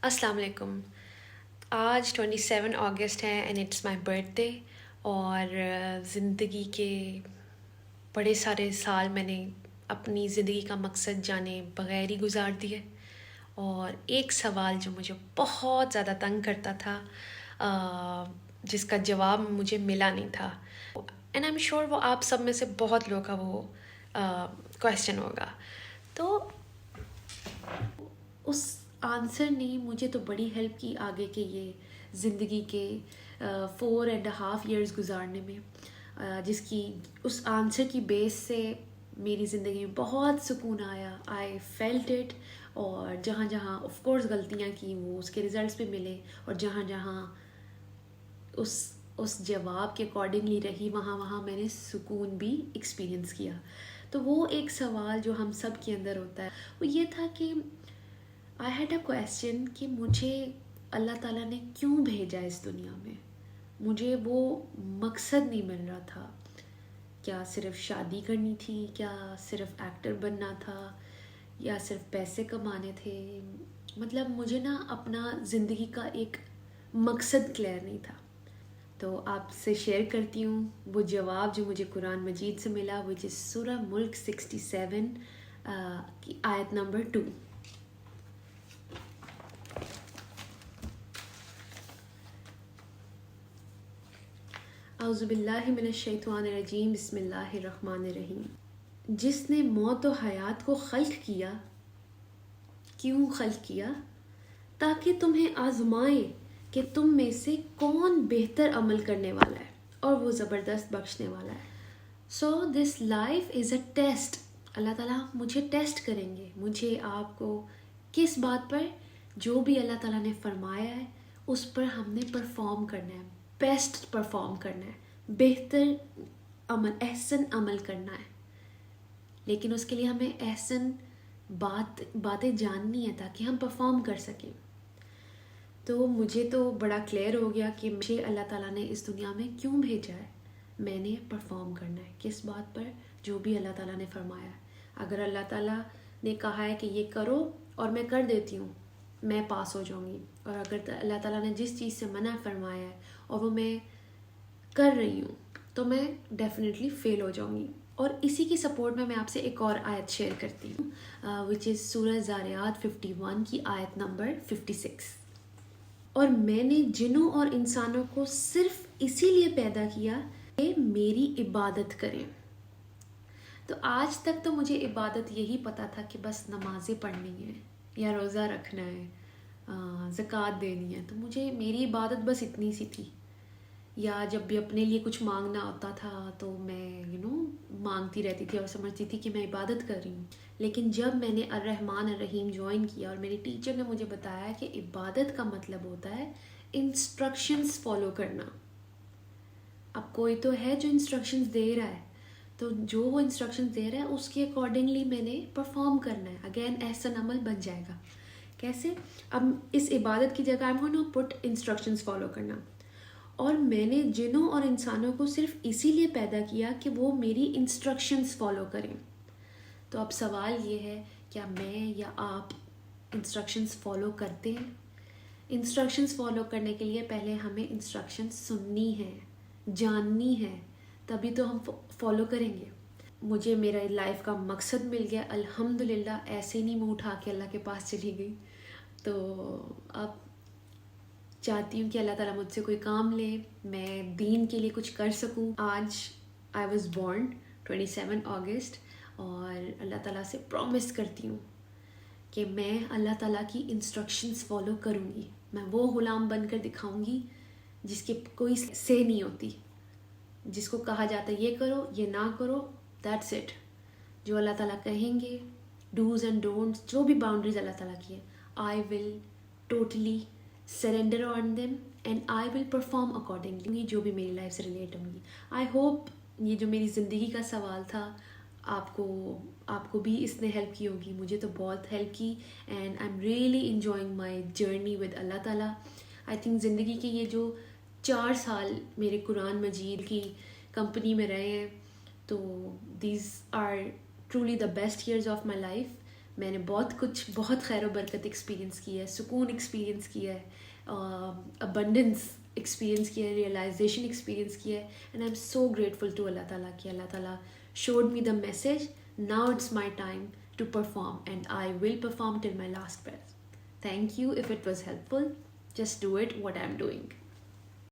السلام علیکم. آج 27 اگست ہے and it's my birthday. اور زندگی کے بڑے سارے سال میں نے اپنی زندگی کا مقصد جانے بغیر ہی گزار دیے. اور ایک سوال جو مجھے بہت زیادہ تنگ کرتا تھا, جس کا جواب مجھے ملا نہیں تھا, اینڈ آئی ایم شیور وہ آپ سب میں سے بہت لوگوں کا وہ کویشچن ہوگا. تو اس آنسر نے مجھے تو بڑی ہیلپ کی آگے کے یہ زندگی کے 4.5 years گزارنے میں, جس کی اس آنسر کی بیس سے میری زندگی میں بہت سکون آیا. I felt it. اور جہاں جہاں آف کورس غلطیاں کی وہ اس کے ریزلٹس بھی ملے, اور جہاں جہاں اس جواب کے اکارڈنگلی رہی وہاں وہاں میں نے سکون بھی ایکسپیرئنس کیا. تو وہ ایک سوال جو ہم سب کے اندر ہوتا ہے وہ یہ تھا کہ آئی ہیڈ اے کویسچن کہ مجھے اللہ تعالیٰ نے کیوں بھیجا اس دنیا میں. مجھے وہ مقصد نہیں مل رہا تھا. کیا صرف شادی کرنی تھی, کیا صرف ایکٹر بننا تھا, یا صرف پیسے کمانے تھے. مطلب مجھے نا اپنا زندگی کا ایک مقصد کلیئر نہیں تھا. تو آپ سے شیئر کرتی ہوں وہ جواب جو مجھے قرآن مجید سے ملا, which is سورہ ملک 67 کی آیت نمبر 2. اعوذ باللہ من الشیطان الرجیم. بسم اللہ الرحمن الرحیم. جس نے موت و حیات کو خلق کیا, کیوں خلق کیا؟ تاکہ تمہیں آزمائے کہ تم میں سے کون بہتر عمل کرنے والا ہے اور وہ زبردست بخشنے والا ہے. سو this life is a test. اللہ تعالیٰ مجھے ٹیسٹ کریں گے, مجھے آپ کو کس بات پر؟ جو بھی اللہ تعالیٰ نے فرمایا ہے اس پر ہم نے پرفارم کرنا ہے, بیسٹ پرفارم کرنا ہے, بہتر عمل, احسن عمل کرنا ہے. لیکن اس کے لیے ہمیں احسن باتیں جاننی ہے تاکہ ہم پرفارم کر سکیں. تو مجھے تو بڑا کلیئر ہو گیا کہ مجھے اللہ تعالیٰ نے اس دنیا میں کیوں بھیجا ہے. میں نے پرفارم کرنا ہے کس بات پر؟ جو بھی اللہ تعالیٰ نے فرمایا ہے. اگر اللہ تعالیٰ نے کہا ہے کہ یہ کرو اور میں کر دیتی ہوں, میں پاس ہو جاؤں گی. اور اگر اللہ تعالیٰ نے جس چیز سے منع فرمایا ہے اور وہ میں کر رہی ہوں تو میں ڈیفینیٹلی فیل ہو جاؤں گی. اور اسی کی سپورٹ میں آپ سے ایک اور آیت شیئر کرتی ہوں, وچ از سورہ زاریات 51 کی آیت نمبر 56. اور میں نے جنوں اور انسانوں کو صرف اسی لیے پیدا کیا کہ میری عبادت کریں. تو آج تک تو مجھے عبادت یہی پتہ تھا کہ بس نمازیں پڑھنی ہیں یا روزہ رکھنا ہے, زکوٰۃ دینی ہے. تو مجھے میری عبادت بس اتنی سی تھی. یا جب بھی اپنے لیے کچھ مانگنا ہوتا تھا تو میں مانگتی رہتی تھی اور سمجھتی تھی کہ میں عبادت کر رہی ہوں. لیکن جب میں نے الرحمن الرحیم جوائن کیا اور میرے ٹیچر نے مجھے بتایا کہ عبادت کا مطلب ہوتا ہے انسٹرکشنز فالو کرنا. اب کوئی تو ہے جو انسٹرکشنز دے رہا ہے, تو جو وہ انسٹرکشنز دے رہا ہے اس کے اکارڈنگلی میں نے پرفارم کرنا ہے. اگین احسن عمل بن جائے گا. کیسے؟ اب اس عبادت کی جگہ I'm going to put instructions follow کرنا. اور میں نے جنوں اور انسانوں کو صرف اسی لیے پیدا کیا کہ وہ میری انسٹرکشنز فالو کریں. تو اب سوال یہ ہے, کیا میں یا آپ انسٹرکشنز فالو کرتے ہیں؟ انسٹرکشنز فالو کرنے کے لیے پہلے ہمیں انسٹرکشنز سننی ہے, جاننی ہے, تبھی تو ہم فالو کریں گے. مجھے میرا لائف کا مقصد مل گیا الحمدللہ. ایسے نہیں میں اٹھا کے اللہ کے پاس چلی گئی. تو اب چاہتی ہوں کہ اللہ تعالیٰ مجھ سے کوئی کام لے, میں دین کے لیے کچھ کر سکوں. آج آئی واز بورن 27 اگست, اور اللہ تعالیٰ سے پرومس کرتی ہوں کہ میں اللہ تعالیٰ کی انسٹرکشنز فالو کروں گی. میں وہ غلام بن کر دکھاؤں گی جس کی کوئی سے نہیں ہوتی, جس کو کہا جاتا ہے یہ کرو یہ نہ کرو, دیٹس اٹ. جو اللہ تعالیٰ کہیں گے, ڈوز اینڈ ڈونٹس, جو بھی باؤنڈریز اللہ تعالیٰ کی ہے, آئی ول totally surrender on them and I will perform accordingly. جو بھی میری لائف سے ریلیٹ ہوں گی. I hope یہ جو میری زندگی کا سوال تھا آپ کو بھی اس نے ہیلپ کی ہوگی. مجھے تو بہت ہیلپ کی, and I'm really enjoying my journey with اللہ تعالیٰ. I think زندگی کے یہ جو 4 سال میرے قرآن مجید کی کمپنی میں رہے ہیں, تو these are truly the best years of my life. میں نے بہت خیر و برکت ایکسپیرینس کی ہے, سکون ایکسپیرینس کیا ہے, ابنڈنس ایکسپیرینس کیا ہے, ریئلائزیشن ایکسپیرینس کیا ہے. And I am so grateful to اللہ تعالیٰ کہ اللہ تعالیٰ showed me the message. Now it's my time to perform, and I will perform till my last breath. Thank you. If it was helpful, just do it what I'm doing.